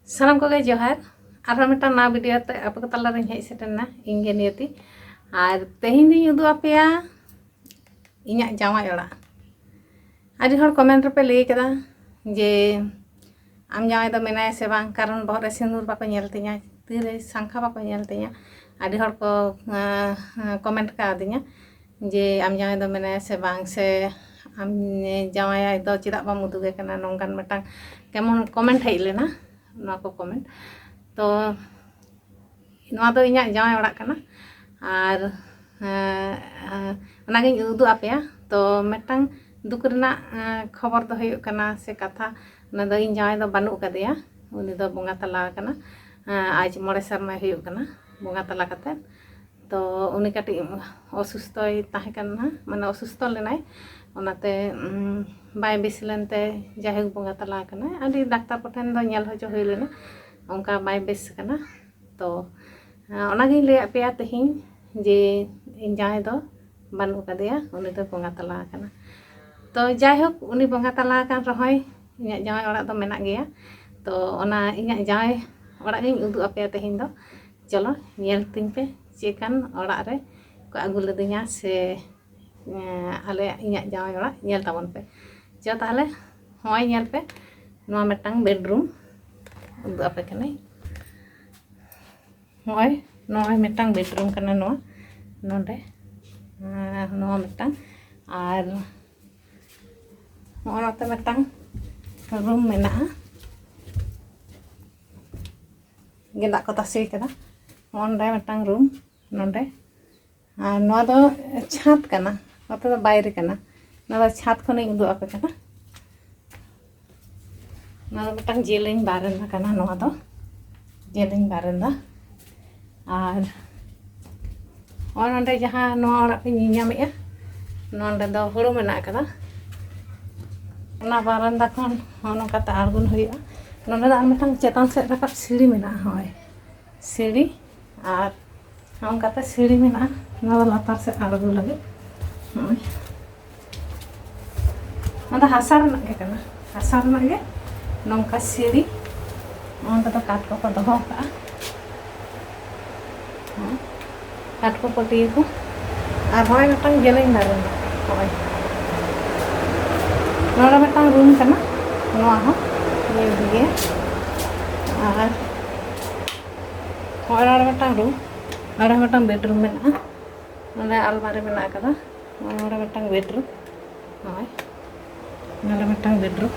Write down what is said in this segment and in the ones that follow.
सानाम को जोहार और मिट्टा ना वीडियो ते आप को तला हेज सेटना इंगे नियति और तेहिं दी उदू आपेया इᱧᱟᱜ जावाई ओड़ा आदि हर कमेंट पे लई केदा जे आम जावाई दो मेनाय से बांग कारण बहरे सिंदूर बाको नेल तिña तीरे सांखा बाको नेल तिña आदि हर को कमेंट का दिña जे आम जावाई दो मेनाय से बांग से आम जावाई दो चिदा बाम उदुगे कना नोंगान मिट्टां केमन कमेंट हेज लेना ना को कमेंट तो नवा दो इñाग जावाई ओड़ा कना और ओनागिन उदू आपेया तो मिट्टां दुख रेना खबर दो हुयुग कना से कथा ना दो इन जावाई दो बानुग कदेया उनी दो बोंगा तला कना आज 9 सर्मा हुयुग कना बोंगा तला कते तो उनी कटी असुस्थय ताहे कना माने असुस्थ लेनाय ओनाते बाय बेस लेनते जायहोक बोंगा तला कना आदि डाक्टर कोठेन दो नेल हजो हुय लेना ओंका बाय बेस कना तो ओनागिन लay आपेया तेहिं जे इन जावाई दो बानु कदेया उनी दो बोंगा तला कना तो जायहोक उनी बोंगा तला कान रहोय इñाग जावाई ओड़ा दो मेना गया तो ओना इñाग जावाई ओड़ा गिन उदु आपेया तेहिं दो चलो नेल तिन पे चेकान ओड़ा रे को आगु लदिña से आले इñाग जावाई ओड़ा नेल ताबन पे जो ताहले होय नेल पे नोआ मिट्टां बेडरूम उदु आपे कने होय नोआ मिट्टां बेडरूम कने नोआ नोंडे नोआ मिट्टां और ओनाते मिट्टां रूम मेना गेंदा को तासे कदा ओंडे मिट्टां रूम नोंडे और नोआ दो छात कना ओते दो बायरे कना नोआ दो छात खने उदु आपे कना नोआ दो मिट्टां जेलिंग बारान्दा कना नोआ दो जेलिंग बारान्दा और ओंडे जहां नोआ ओड़ा पे ᱧᱟᱢᱮᱜᱼᱟ नोंडे दो हुड़ू मेना कदा बारान्दा खन नोंकाते आड़गोन हुयुगा नोंडे दो आर मिट्टां चेतान सेद राकाब सीढ़ी मेना होय सीढ़ी और नोंकाते सीढ़ी मेना नोआ दो लातार से आड़गो लगे होय नोंडे हासा रनाग गे कना हासा रनाग गे नोंका सीढ़ी ओंडे दो काट को दोहो का काट को पटिए को और होय मिट्टां जेलिंग बारान्दा होय नोड़ा मिट्टां रूम कना नोआ हो ये दिए और होय नोड़ा मिट्टां रूम नोड़ा मिट्टां बेडरूम मेना नोड़ा अलमारी मेना कदा नोड़ा मिट्टां बेडरूम होय नोड़ा मिट्टां बेडरूम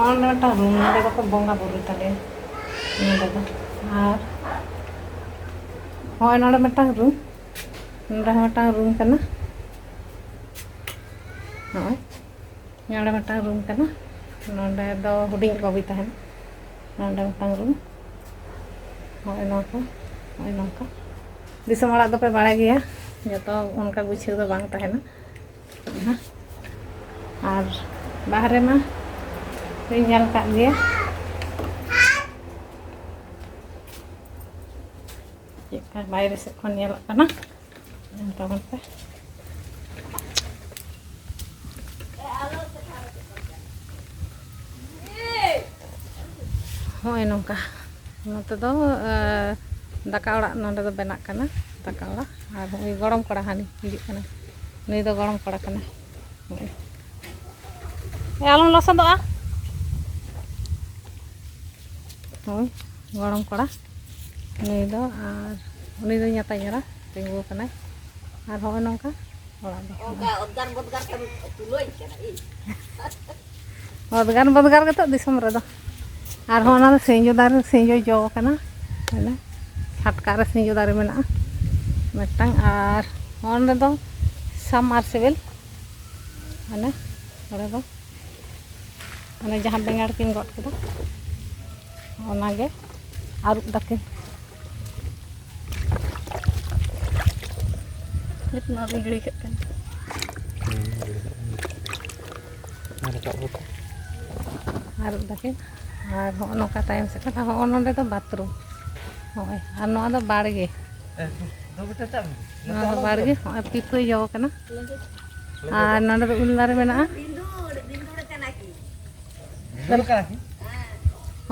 और नोड़ा मिट्टां रूम नोडे दो बोंगा बुरु ताले नोडे दो और होय नोड़ा मिट्टां रूम कना होय नोड़ा मिट्टां रूम कना नोडे दो हुडिंग बबी तहन नोडे मिट्टां रूम होय नोका होय नोका दिसम ओड़ा दो पे बाड़ाय गया जतो उनका गुछाव दो बांग तहना और बाहरे मा नेल का गया चेका बाहरे से खन नेल कना ताबन पे होय नोंका नोते दो दाका ओड़ा नोंडे दो बेनाक कना दाका ओड़ा और होय गरम कड़ा हानि हिजुग कना नुई दो गरम कड़ा कना आलम लसदोआ होय गरम कड़ा नुई दो और उनी दो ᱧᱟᱛᱟ ᱧᱟᱨᱟ तिंगु कना और होय नोंका ओड़ा दो ओदगार बदगार कर तुलोय कना ओदगार बदगार गतो दिसम रे दो और होना दो सेंजो दारे सेंजो जो कना हैना छटका रे सेंजो दारे मेना मिट्टां और ओंडे दो सबमार्सिबल हैना ओडे दो माने जहां बेंगाड़ किन गट केदा ओनागे आरुब दाकिन इतना बिगड़ी कन आरुब दाकिन और हो नोका टाइम से कथा हो नोंडे दो बाथरूम होय और नोआ दो बाड़गे दो बेटा ता नोआ दो बाड़गे पिपई जो कना আর নন্ডে ᱫᱚ ᱩᱞ ᱫᱟᱨᱮ ᱢᱮᱱᱟᱜᱼᱟ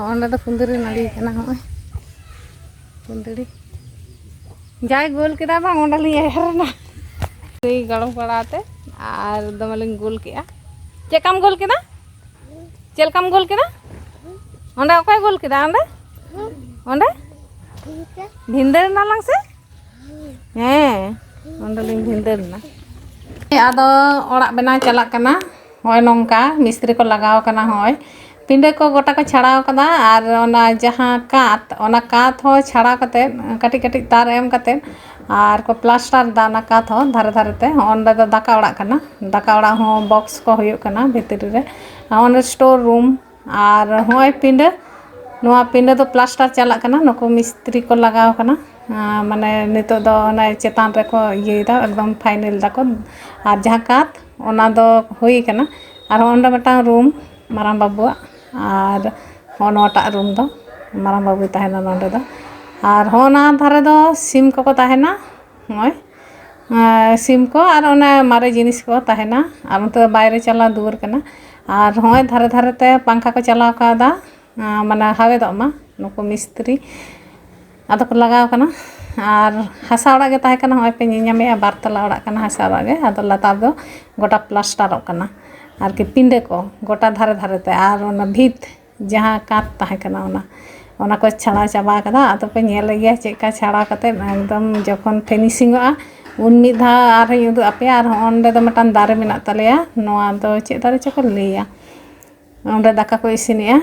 ᱚᱸᱰᱮ ᱫᱚ ᱠᱩᱸᱫᱽᱨᱤ ᱱᱟᱹᱲᱤ ᱠᱟᱱᱟ ᱦᱚᱸᱜᱼᱚᱭ ᱠᱩᱸᱫᱽᱨᱤ ᱡᱟᱭ ᱜᱳᱞ ᱠᱮᱫᱟ ᱵᱟᱝ ᱚᱸᱰᱮ ᱞᱤᱧ ᱮᱨᱮᱱᱟ गरम पड़ाते और दमलिंग गोल किया चेकम गोल केदा चेलकम गोल केदा ओंडे ओकय गोल केदा ओंडे ओंडे भिंदर नालंग से ओंडे लिंग भिंदर ना आदो ओड़ा बना चला कना होय नोंका मिस्त्री को लगाव कना होय पिंडे को गोटा को छाड़ाव कदा और ओना जहां कात हो छाड़ा कते कटी कटी तार एम कते और को प्लास्टर दाना कात हो धारे धारे ते ओंडे दो दाका ओड़ा कना दाका ओड़ा हो बॉक्स को हुयो कना भितरी रे ओंडे स्टोर रूम और होय पिंडे नोआ पिंडे दो प्लास्टर चला कना नको मिस्त्री को लगाव कना माने नितो दो ओना चेतान रे को इयेदा एकदम फाइनल दाको और जहां कात ओना दो हुई कना और ओंडे मटा रूम माराम बाबुआ और होनोटा रूम दो माराम बाबू तहना नोंडे दो और होना धारे दो सिम को तहना होय सिम को और ओना मारे जिनिस को तहना और उनते बाहरे चला दूर कना और होय धारे धारे ते पंखा को चलाव कादा माने हावे दो मा नुको मिस्त्री आदो को लगाव कना और हसा ओड़ा गे ताहे कना होय पे ᱧᱮᱧᱟᱢᱮ बारतला ओड़ा कना हसा ओड़ा गे आदो लातार दो गोटा प्लास्टर कना और के पिंडे को गोटा धारे धारे ते और ओना भीत जहां कात ताहे कना ओना को छाड़ा चाबा कदा आदो पे नेल गया चेका छाड़ा कते एकदम जखन फिनिशिंगआ उन मिधा और युदु अपे और ओंडे दो मटान दारे मेना तलेया नोआ दो चे दारे चको लेया ओंडे दाका को इसिनिया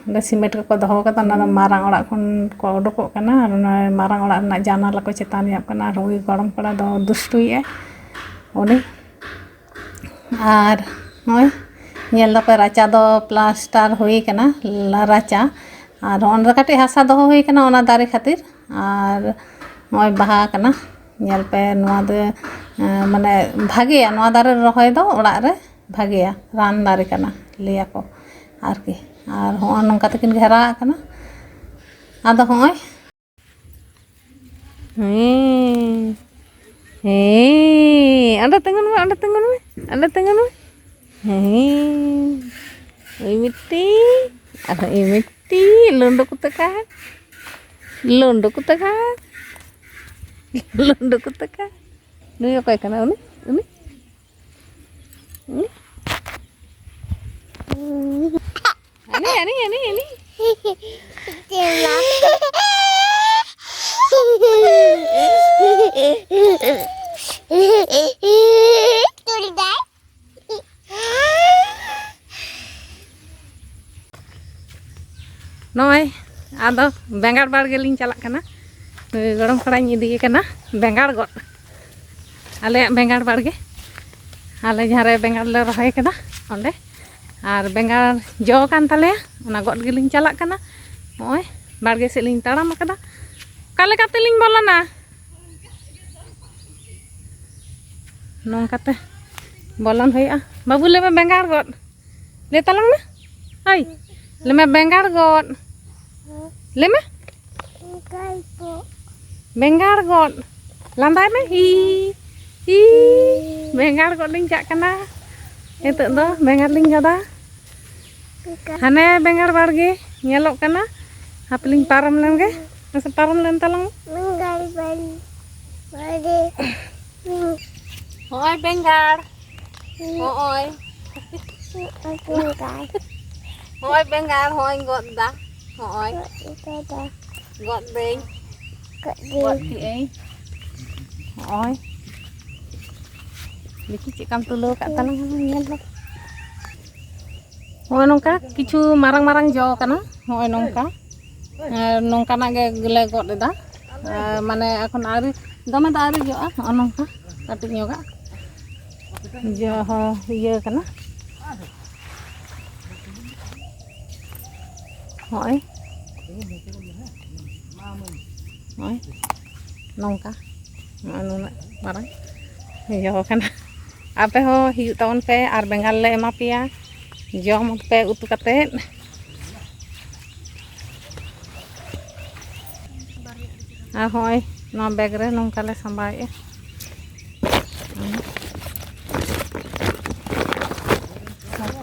ओंडे सीमेंट को दोहो कदा ना मारांग ओड़ा खन को उडुको कना और मारांग ओड़ा ना जानाला को चेतान याब कना रोई गरम पड़ा दो दुष्टुए ओने और होय नेल दो पे राचा दो प्लास्टर होई कना राचा और ओंडे काटे हसा दो होई कना ओना दारे खातिर और होय बहा कना नेल पे नोआ दो माने भागेया नोआ दारे रहोय दो ओड़ा रे भागेया रान दारे कना लिया को आरकी और हो नंका तकिन घेरा कना आदो होय अंडे तंगन में ओई मिट्टी लोंडो कुतका लोंडो कुतका नुई ओकय कना उनी Ani. Noy, ado bengar barge liñ chalak kana गरम खड़ाई इदी कना बेंगाड़ गद आले बेंगाड़ बाड़गे आले जहाँ बेंगाड़ ले रहाय कदा ओंडे और बेंगाड़ जो कान ताले ओना गद गेलिñ चलाक कना ओय बाड़गे से लिñ ताड़ाम कदा काले काते लिñ बोलाना नोंकाते बोलन होया बाबू ले बेंगाड़ गद ले तालंग ना आई ले में बेंगाड़ गद ले में बेंगाड़ गद लांदाय में ही बेंगाड़ गद लिñ चाक कना एतो दो बेंगाड़ लिñ गदा हाने बेंगाड़ बाड़गे ñelok कना हापलिñ पारम लेन गे मसे पारम लेन तालंग बेंगाड़ बाड़गे होय बेंगाड़ होय होय बेंगाड़ होय गदा होय गद देñ गद ती होय देखि चेकाम तुलो का तालंग ñel लो होय नोंका किछु मारंग मारंग जो कना होय नोंका नोंकाना गेले गद एदा माने एखन आरि दमे दा आरि जोआ नोंका काटि ñoga जो हो इये कना होय होय नोंका नुना मारंग जो कना आपे हो हिजु तावन पे आर बेंगाल ले एमा पिया जम पे उतु कते आ होय ना बैग रे नोंका ले संभाए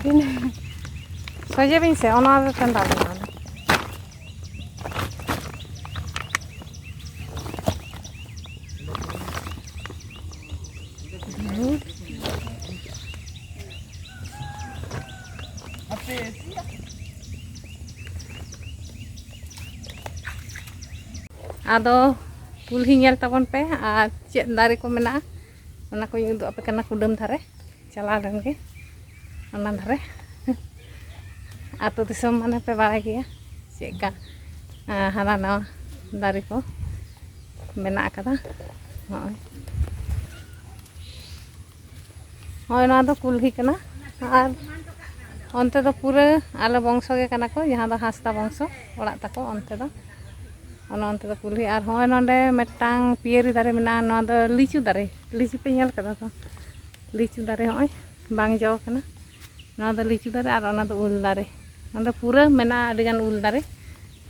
bin. Soje bin se ona do tenda bin. Ado kulhi nyel tabon pe ar cek dari ko mena ona ko uduk ape kana kudem thare chala len ge ona dhare ato disom mane pe barai gea cheka hana nawa dari ko mena akada hoy na do kulhi kana ar onte do pura ale bongso ge kana ko jahan do hasta bongso orak tako onte do ono onte do kulhi ar hoy nonde metang pieri dare mena no do lichu pe nyel kada to lichu dare hoy bang jo kana no do lichu dare ar ona do ul dare nonde pura mena adigan ul dare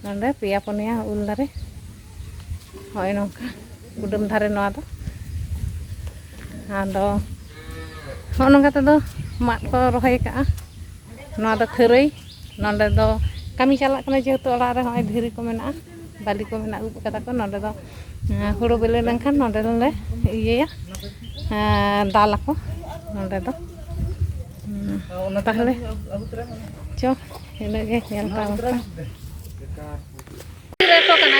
nonde peya ponia ul dare hoy nongka kudem dare no do ado ono kata do mat ko rohay ka no do kherei nonde do kami chalak kana jehetu orak re hoy dhiri ko mena bali ko mena ub kata ko nonde do huru bele lenkhan nonde le iye ya dal ako nonde do tahle cho ene ge nyal ta reto kana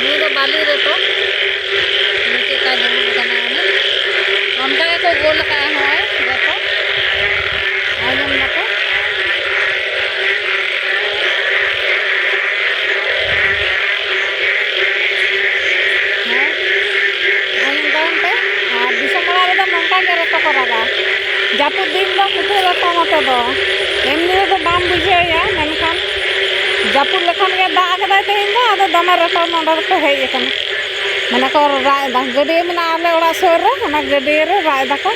ni do bali reto niche ka jamu kana ne onka ko gol ka hoy reto ayam nako Japut din do kutu rata note do emni do bam bujhe ya menkan japut lekhan ge da akada tehin do ado dama rata nonda ko hei ekana mane ko rai da gade mena ale ora sor re ona gade re rai da ko